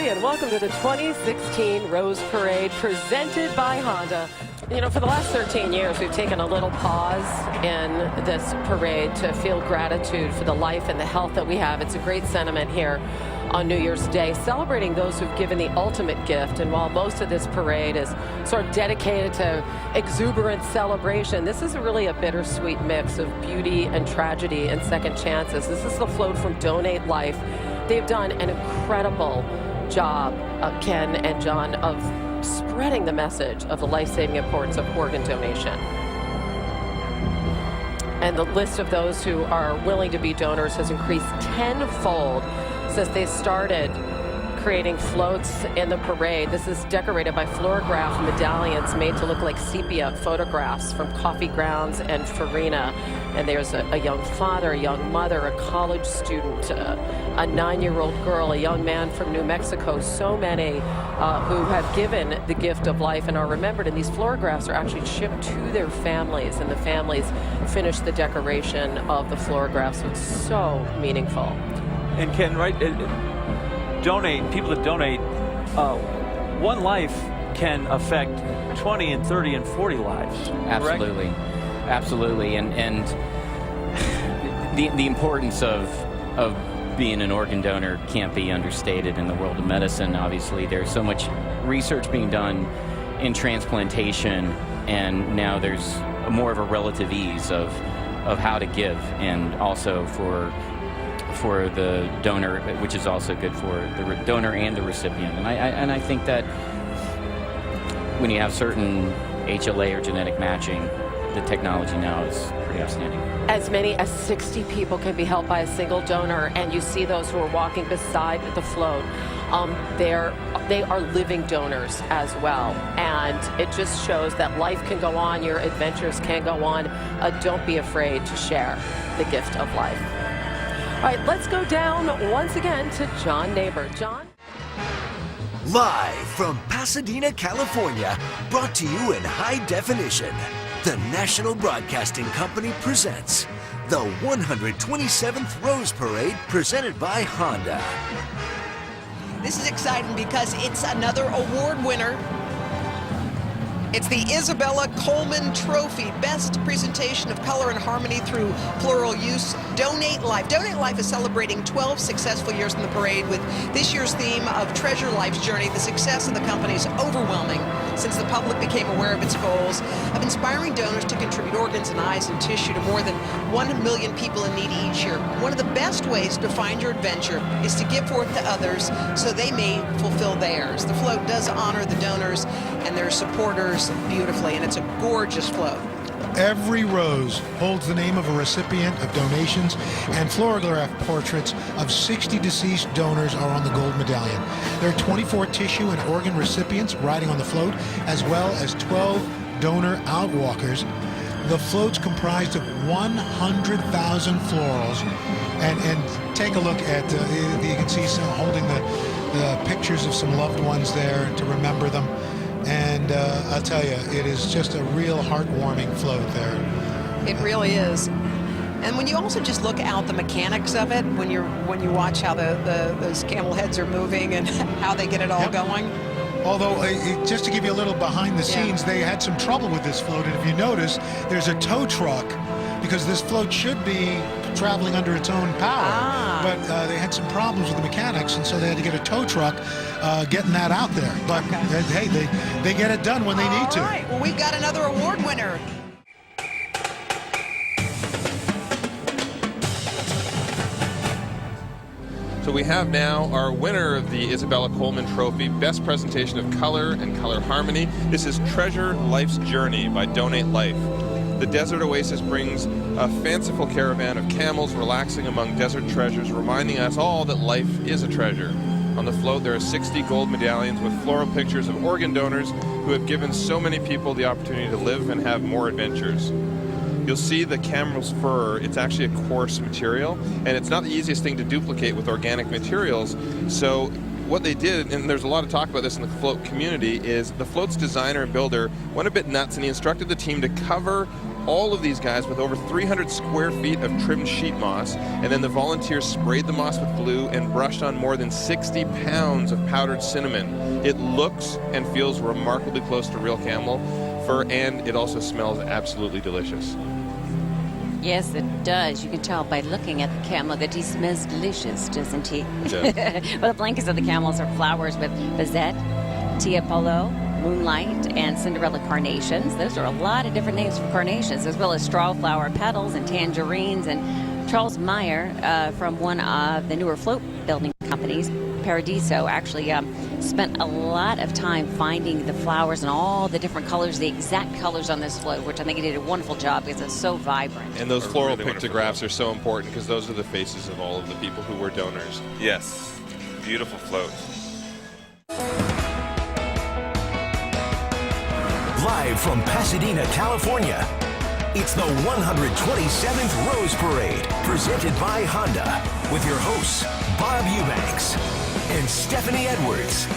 everybody, and welcome to the 2016 Rose Parade presented by Honda. You know, for the last 13 years, we've taken a little pause in this parade to feel gratitude for the life and the health that we have. It's a great sentiment here on New Year's Day, celebrating those who've given the ultimate gift. And while most of this parade is sort of dedicated to exuberant celebration, this is really a bittersweet mix of beauty and tragedy and second chances. This is the float from Donate Life. They've done an incredible job, Ken and John, of spreading the message of the life-saving importance of organ donation. And the list of those who are willing to be donors has increased tenfold since they started creating floats in the parade. This is decorated by fluorograph medallions made to look like sepia photographs from coffee grounds and Farina. And there's a young father, a young mother, a college student, a 9-year-old girl, a young man from New Mexico. So many who have given the gift of life and are remembered. And these fluorographs are actually shipped to their families, and the families finish the decoration of the fluorographs. So it's so meaningful. And Ken, right? People that donate, one life can affect 20 and 30 and 40 lives. Absolutely, correct? Absolutely, and the importance of being an organ donor can't be understated in the world of medicine. Obviously, there's so much research being done in transplantation, and now there's more of a relative ease of how to give, and also for the donor, which is also good for the donor and the recipient. And I think that when you have certain HLA or genetic matching, the technology now is pretty outstanding. As many as 60 people can be helped by a single donor, and you see those who are walking beside the float. They are living donors as well, and it just shows that life can go on, your adventures can go on. Don't be afraid to share the gift of life. All right, let's go down once again to John Neighbor. John? Live from Pasadena, California, brought to you in high definition, the National Broadcasting Company presents the 127th Rose Parade presented by Honda. This is exciting because it's another award winner. It's the Isabella Coleman Trophy, Best Presentation of Color and Harmony Through Plural Use, Donate Life. Donate Life is celebrating 12 successful years in the parade with this year's theme of Treasure Life's Journey. The success of the company is overwhelming since the public became aware of its goals of inspiring donors to contribute organs and eyes and tissue to more than 1 million people in need each year. One of the best ways to find your adventure is to give forth to others so they may fulfill theirs. The float does honor the donors and their supporters beautifully, and it's a gorgeous float. Every rose holds the name of a recipient of donations, and fluorograph portraits of 60 deceased donors are on the gold medallion. There are 24 tissue and organ recipients riding on the float, as well as 12 donor outwalkers. The float's comprised of 100,000 florals, and take a look at, you can see some holding the pictures of some loved ones there to remember them. And I'll tell you, it is just a real heartwarming float there. It really is. And when you also just look out the mechanics of it, when you watch how those camel heads are moving and how they get it all going. Although, just to give you a little behind the scenes, they had some trouble with this float. And if you notice, there's a tow truck, because this float should be traveling under its own power. But they had some problems with the mechanics, and so they had to get a tow truck getting that out there. But hey, they get it done when they need to. All right, well, we've got another award winner. So we have now our winner of the Isabella Coleman Trophy, Best Presentation of Color and Color Harmony. This is Treasure Life's Journey by Donate Life. The desert oasis brings a fanciful caravan of camels relaxing among desert treasures, reminding us all that life is a treasure. On the float, there are 60 gold medallions with floral pictures of organ donors who have given so many people the opportunity to live and have more adventures. You'll see the camel's fur. It's actually a coarse material, and it's not the easiest thing to duplicate with organic materials. So what they did, and there's a lot of talk about this in the float community, is the float's designer and builder went a bit nuts, and he instructed the team to cover all of these guys with over 300 square feet of trimmed sheet moss, and then the volunteers sprayed the moss with glue and brushed on more than 60 pounds of powdered cinnamon. It looks and feels remarkably close to real camel fur, and it also smells absolutely delicious. Yes, it does. You can tell by looking at the camel that he smells delicious, doesn't he? Yeah. Well, the blankets of the camels are flowers with Bizet, Tiepolo, Moonlight, and Cinderella carnations. Those are a lot of different names for carnations, as well as straw flower petals and tangerines. And Charles Meyer from one of the newer float building companies, Paradiso, actually spent a lot of time finding the flowers and all the different colors, the exact colors on this float, which I think he did a wonderful job because it's so vibrant. And those floral pictographs are so important because those are the faces of all of the people who were donors. Yes, beautiful float. Live from Pasadena, California, it's the 127th Rose Parade, presented by Honda, with your hosts, Bob Eubanks and Stephanie Edwards.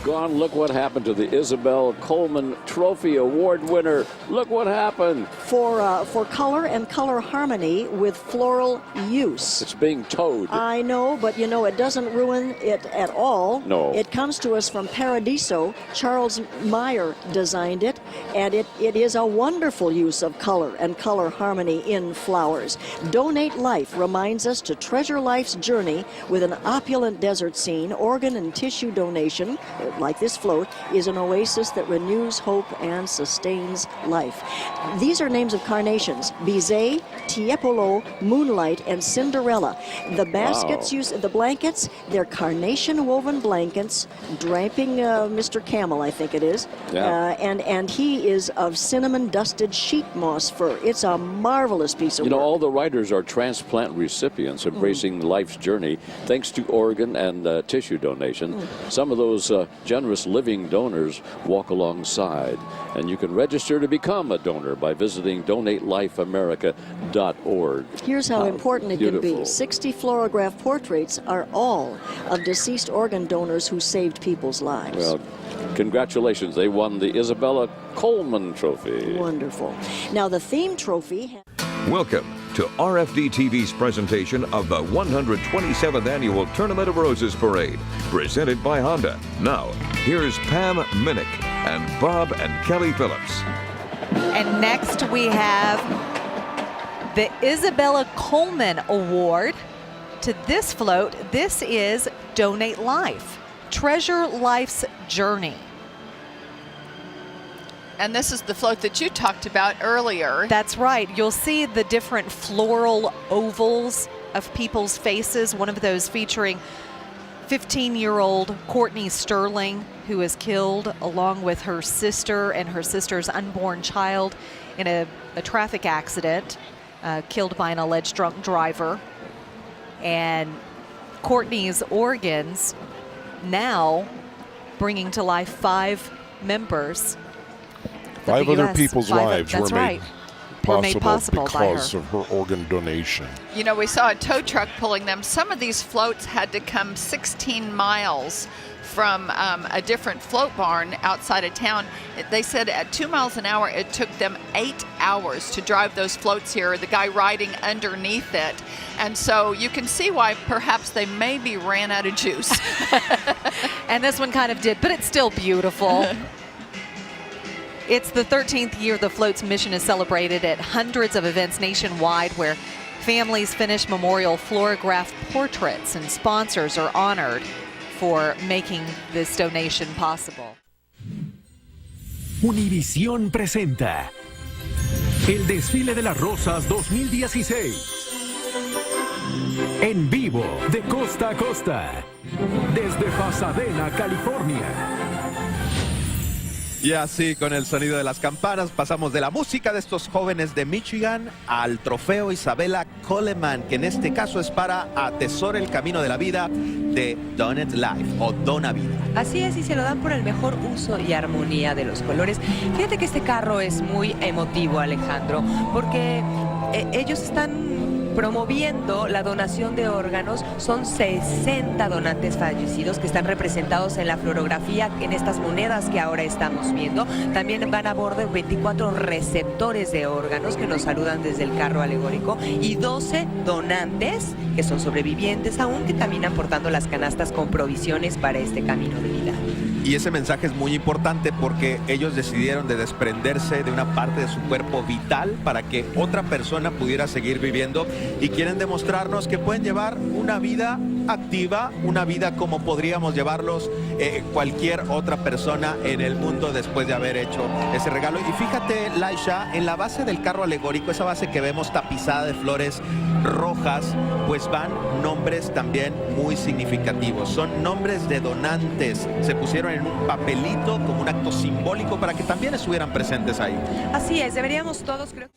Gone, look what happened to the Isabel Coleman Trophy Award winner. Look what happened. For color and color harmony with floral use. It's being towed. I know, but you know, it doesn't ruin it at all. No. It comes to us from Paradiso. Charles Meyer designed it, and it is a wonderful use of color and color harmony in flowers. Donate Life reminds us to treasure life's journey with an opulent desert scene. Organ and tissue donation, like this float, is an oasis that renews hope and sustains life. These are names of carnations: Bizet, Tiepolo, Moonlight, and Cinderella. The baskets use the blankets. They're carnation woven blankets draping Mr. Camel, I think it is. Yeah. And he is of cinnamon dusted sheet moss fur. It's a marvelous piece of You know, work. all the writers are transplant recipients embracing life's journey thanks to organ and tissue donation. Some of those generous living donors walk alongside, and you can register to become a donor by visiting donatelifeamerica.org. Here's how important it can be. Beautiful. 60 fluorograph portraits are all of deceased organ donors who saved people's lives. Well, congratulations. They won the Isabella Coleman Trophy. Wonderful. Now, the theme trophy... Welcome to RFD TV's presentation of the 127th Annual Tournament of Roses Parade, presented by Honda. Now, here's Pam Minnick and Bob and Kelly Phillips. And next we have the Isabella Coleman Award to this float. This is Donate Life, Treasure Life's Journey. And this is the float that you talked about earlier. That's right. You'll see the different floral ovals of people's faces. One of those featuring 15-year-old Courtney Sterling, who was killed along with her sister and her sister's unborn child in a traffic accident, killed by an alleged drunk driver. And Courtney's organs now bringing to life 5 members. 5 other people's lives were made possible because of her organ donation. You know, we saw a tow truck pulling them. Some of these floats had to come 16 miles from a different float barn outside of town. They said at 2 miles an hour, it took them 8 hours to drive those floats here, the guy riding underneath it. And so you can see why perhaps they maybe ran out of juice. And this one kind of did, but it's still beautiful. It's the 13th year the float's mission is celebrated at hundreds of events nationwide where families finish memorial fluorograph portraits and sponsors are honored for making this donation possible. Univisión presenta el Desfile de las Rosas 2016. En vivo, de costa a costa, desde Pasadena, California. Y así, con el sonido de las campanas, pasamos de la música de estos jóvenes de Michigan al trofeo Isabella Coleman, que en este caso es para Atesora el Camino de la Vida de Donate Life o Dona Vida. Así es, y se lo dan por el mejor uso y armonía de los colores. Fíjate que este carro es muy emotivo, Alejandro, porque ellos están promoviendo la donación de órganos. Son 60 donantes fallecidos que están representados en la fluorografía en estas monedas que ahora estamos viendo. También van a bordo 24 receptores de órganos que nos saludan desde el carro alegórico y 12 donantes que son sobrevivientes aún, que caminan portando las canastas con provisiones para este camino de vida. Y ese mensaje es muy importante porque ellos decidieron de desprenderse de una parte de su cuerpo vital para que otra persona pudiera seguir viviendo, y quieren demostrarnos que pueden llevar una vida activa, una vida como podríamos llevarlos cualquier otra persona en el mundo después de haber hecho ese regalo. Y fíjate, Laisha, en la base del carro alegórico, esa base que vemos tapizada de flores rojas, pues van nombres también muy significativos. Son nombres de donantes. Se pusieron en un papelito como un acto simbólico para que también estuvieran presentes ahí. Así es, deberíamos todos, creo.